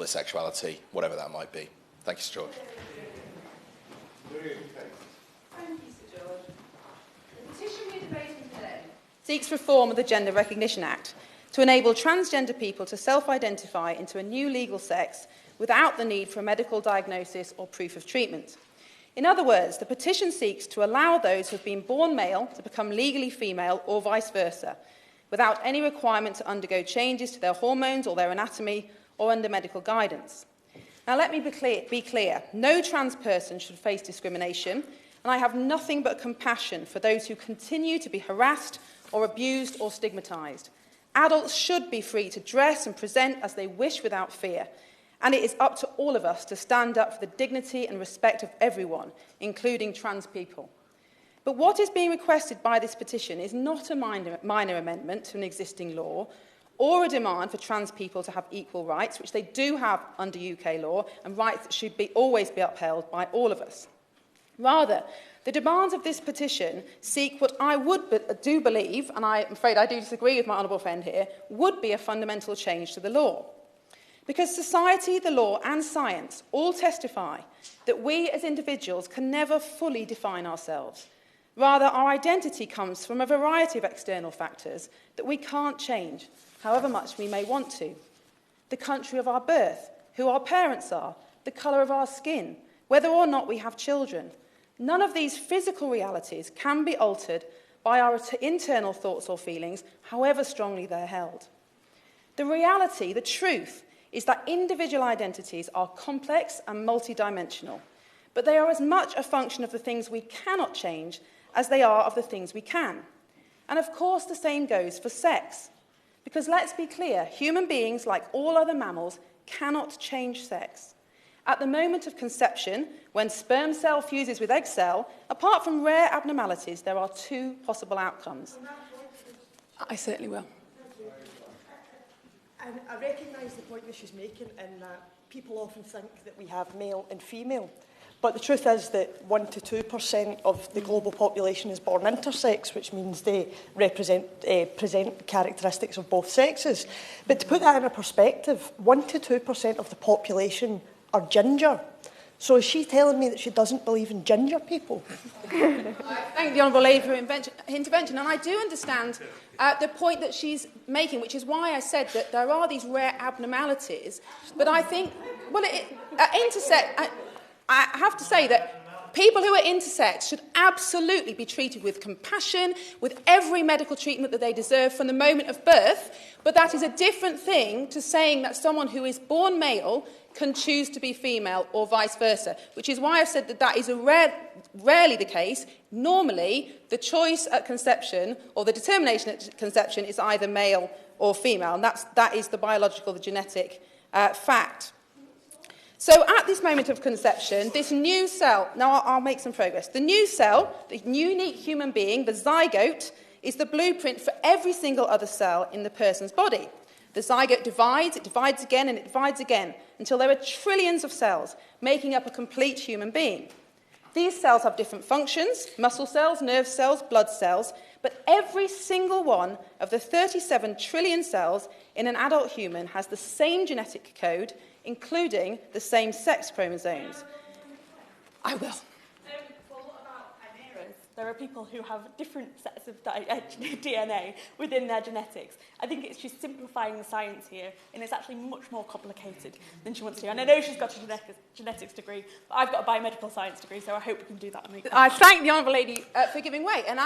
their sexuality, whatever that might be. Thank you, Sir George. Miriam Cates. Thank you, Sir George. The petition we're debating today seeks reform of the Gender Recognition Act to enable transgender people to self-identify into a new legal sex without the need for a medical diagnosis or proof of treatment. In other words, the petition seeks to allow those who have been born male to become legally female or vice versa, without any requirement to undergo changes to their hormones or their anatomy or under medical guidance. Now, let me be clear. No trans person should face discrimination, and I have nothing but compassion for those who continue to be harassed or abused or stigmatised. Adults should be free to dress and present as they wish without fear, and it is up to all of us to stand up for the dignity and respect of everyone, including trans people. But what is being requested by this petition is not a minor amendment to an existing law or a demand for trans people to have equal rights, which they do have under UK law, and rights that should always be upheld by all of us. Rather, the demands of this petition seek what I do believe, and I'm afraid I do disagree with my honourable friend here, would be a fundamental change to the law. Because society, the law and science all testify that we as individuals can never fully define ourselves. Rather, our identity comes from a variety of external factors that we can't change, however much we may want to. The country of our birth, who our parents are, the colour of our skin, whether or not we have children. None of these physical realities can be altered by our internal thoughts or feelings, however strongly they're held. The reality, the truth, is that individual identities are complex and multidimensional, but they are as much a function of the things we cannot change as they are of the things we can. And of course the same goes for sex. Because let's be clear, human beings, like all other mammals, cannot change sex. At the moment of conception, when sperm cell fuses with egg cell, apart from rare abnormalities, there are two possible outcomes. I certainly will. And I recognise the point that she's making, in that people often think that we have male and female. But the truth is that 1 to 2% of the global population is born intersex, which means they present characteristics of both sexes. But to put that in a perspective, 1 to 2% of the population are ginger. So is she telling me that she doesn't believe in ginger people? I thank the Honourable Lady for her intervention, and I do understand the point that she's making, which is why I said that there are these rare abnormalities. But I think, well, I have to say that people who are intersex should absolutely be treated with compassion, with every medical treatment that they deserve from the moment of birth. But that is a different thing to saying that someone who is born male can choose to be female or vice versa, which is why I've said that that is rarely the case. Normally, the choice at conception or the determination at conception is either male or female, and that is the biological, the genetic fact. So at this moment of conception, this new cell, now I'll make some progress, the new cell, the unique human being, the zygote, is the blueprint for every single other cell in the person's body. The zygote divides, it divides again, and it divides again, until there are trillions of cells making up a complete human being. These cells have different functions, muscle cells, nerve cells, blood cells, but every single one of the 37 trillion cells in an adult human has the same genetic code, including the same sex chromosomes. I will. Well, what about chimeras? There are people who have different sets of DNA within their genetics. I think she's simplifying the science here, and it's actually much more complicated than she wants to. And I know she's got a genetics degree, but I've got a biomedical science degree, so I hope we can do that. I thank the Honourable Lady for giving way. And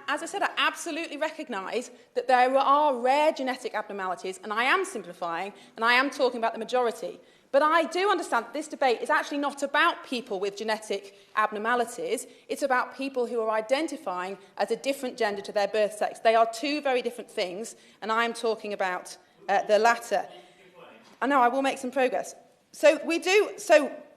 as I said, I absolutely recognise that there are rare genetic abnormalities, and I am simplifying, and I am talking about the majority. But I do understand that this debate is actually not about people with genetic abnormalities. It's about people who are identifying as a different gender to their birth sex. They are two very different things, and I am talking about the latter. I know, I will make some progress. So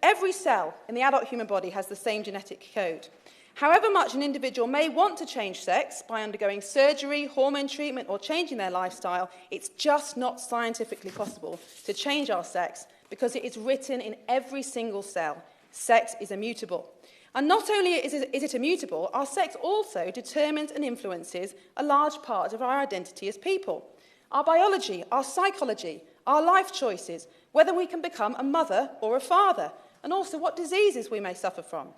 every cell in the adult human body has the same genetic code. However much an individual may want to change sex by undergoing surgery, hormone treatment, or changing their lifestyle, it's just not scientifically possible to change our sex, because it is written in every single cell. Sex is immutable. And not only is it immutable, our sex also determines and influences a large part of our identity as people. Our biology, our psychology, our life choices, whether we can become a mother or a father, and also what diseases we may suffer from.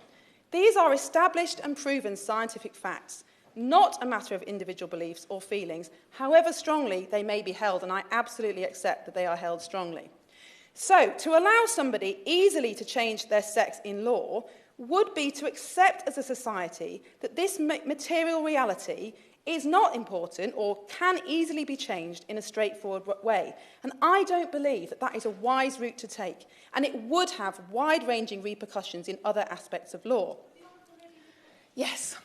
These are established and proven scientific facts, not a matter of individual beliefs or feelings, however strongly they may be held, and I absolutely accept that they are held strongly. So, to allow somebody easily to change their sex in law would be to accept as a society that this material reality is not important or can easily be changed in a straightforward way. And I don't believe that that is a wise route to take, and it would have wide-ranging repercussions in other aspects of law. Yes.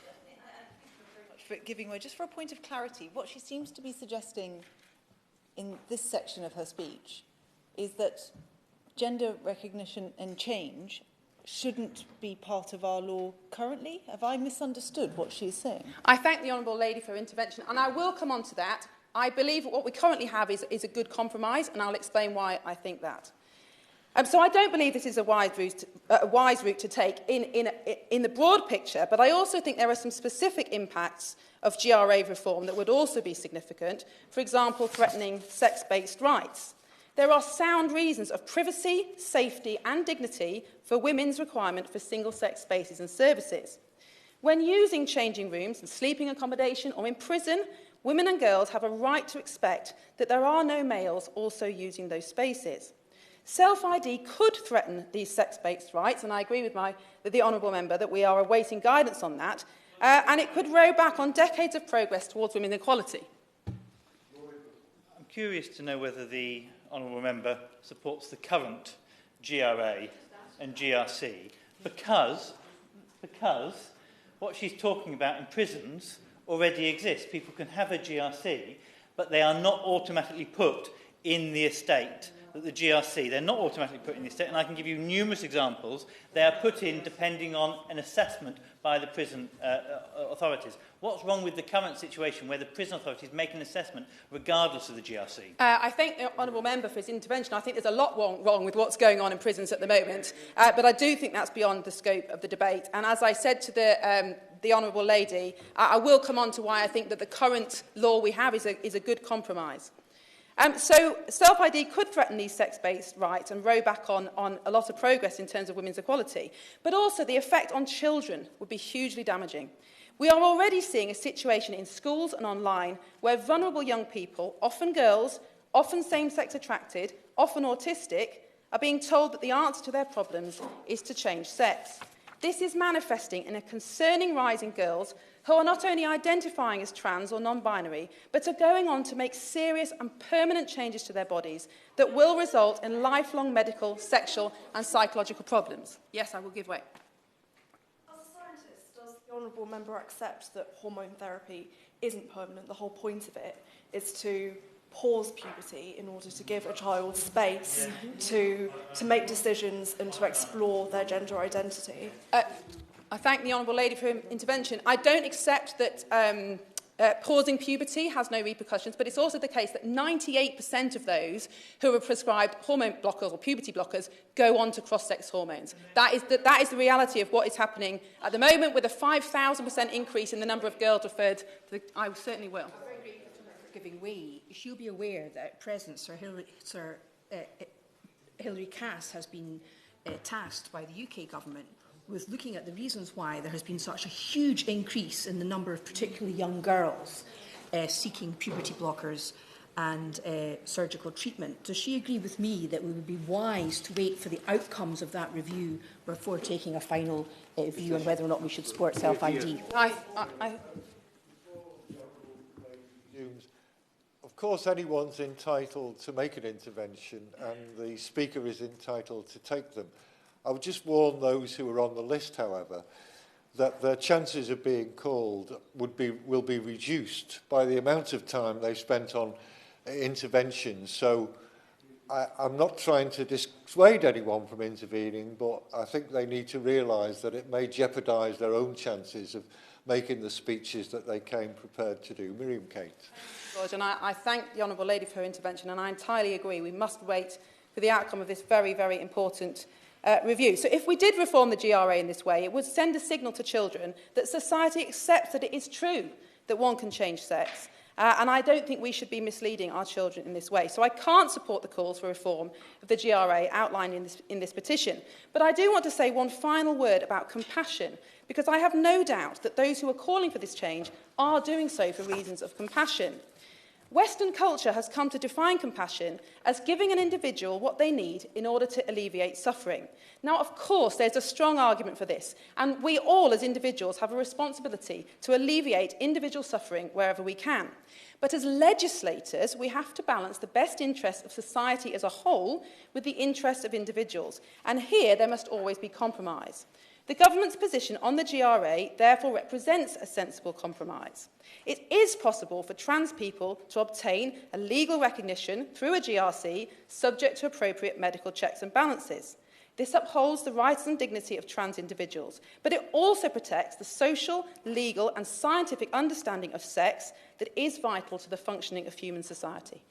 For giving way. Just for a point of clarity, what she seems to be suggesting in this section of her speech is that gender recognition and change shouldn't be part of our law currently. Have I misunderstood what she's saying? I thank the Honourable Lady for her intervention, and I will come on to that. I believe what we currently have is a good compromise, and I'll explain why I think that. So I don't believe this is a wise route to take in the broad picture, but I also think there are some specific impacts of GRA reform that would also be significant, for example, threatening sex-based rights. There are sound reasons of privacy, safety and dignity for women's requirement for single-sex spaces and services. When using changing rooms and sleeping accommodation or in prison, women and girls have a right to expect that there are no males also using those spaces. Self-ID could threaten these sex-based rights, and I agree with the Honourable Member that we are awaiting guidance on that, and it could row back on decades of progress towards women's equality. I'm curious to know whether the Honourable Member supports the current GRA and GRC, because what she's talking about in prisons already exists. People can have a GRC, but they are not automatically put in the estate that the GRC, they're not automatically put in the estate, and I can give you numerous examples. They are put in depending on an assessment by the prison authorities. What's wrong with the current situation where the prison authorities make an assessment regardless of the GRC? I thank the Honourable Member for his intervention. I think there's a lot wrong with what's going on in prisons at the moment, but I do think that's beyond the scope of the debate. And as I said to the Honourable Lady, I will come on to why I think that the current law we have is a good compromise. So self-ID could threaten these sex-based rights and row back on a lot of progress in terms of women's equality. But also the effect on children would be hugely damaging. We are already seeing a situation in schools and online where vulnerable young people, often girls, often same-sex attracted, often autistic, are being told that the answer to their problems is to change sex. This is manifesting in a concerning rise in girls who are not only identifying as trans or non-binary, but are going on to make serious and permanent changes to their bodies that will result in lifelong medical, sexual and psychological problems. Yes, I will give way. As a scientist, does the Honourable Member accept that hormone therapy isn't permanent? The whole point of it is to pause puberty in order to give a child space to make decisions and to explore their gender identity. I thank the Honourable Lady for her intervention. I don't accept that pausing puberty has no repercussions, but it's also the case that 98% of those who are prescribed hormone blockers or puberty blockers go on to cross-sex hormones. That is the reality of what is happening at the moment, with a 5,000% increase in the number of girls referred to the... I certainly will. Giving way, she'll be aware that at present Sir Hilary Cass has been tasked by the UK government with looking at the reasons why there has been such a huge increase in the number of particularly young girls seeking puberty blockers and surgical treatment. Does she agree with me that we would be wise to wait for the outcomes of that review before taking a final view on whether or not we should support self-ID? Of course, anyone's entitled to make an intervention, and the Speaker is entitled to take them. I would just warn those who are on the list, however, that their chances of being called will be reduced by the amount of time they've spent on interventions. So I'm not trying to dissuade anyone from intervening, but I think they need to realise that it may jeopardise their own chances of making the speeches that they came prepared to do. Miriam Cates. George, and I thank the Honourable Lady for her intervention, and I entirely agree. We must wait for the outcome of this very, very important review. So if we did reform the GRA in this way, it would send a signal to children that society accepts that it is true that one can change sex, And I don't think we should be misleading our children in this way. So I can't support the calls for reform of the GRA outlined in this petition. But I do want to say one final word about compassion, because I have no doubt that those who are calling for this change are doing so for reasons of compassion. Western culture has come to define compassion as giving an individual what they need in order to alleviate suffering. Now, of course, there's a strong argument for this, and we all as individuals have a responsibility to alleviate individual suffering wherever we can. But as legislators, we have to balance the best interests of society as a whole with the interests of individuals, and here there must always be compromise. The government's position on the GRA therefore represents a sensible compromise. It is possible for trans people to obtain a legal recognition through a GRC subject to appropriate medical checks and balances. This upholds the rights and dignity of trans individuals, but it also protects the social, legal and scientific understanding of sex that is vital to the functioning of human society.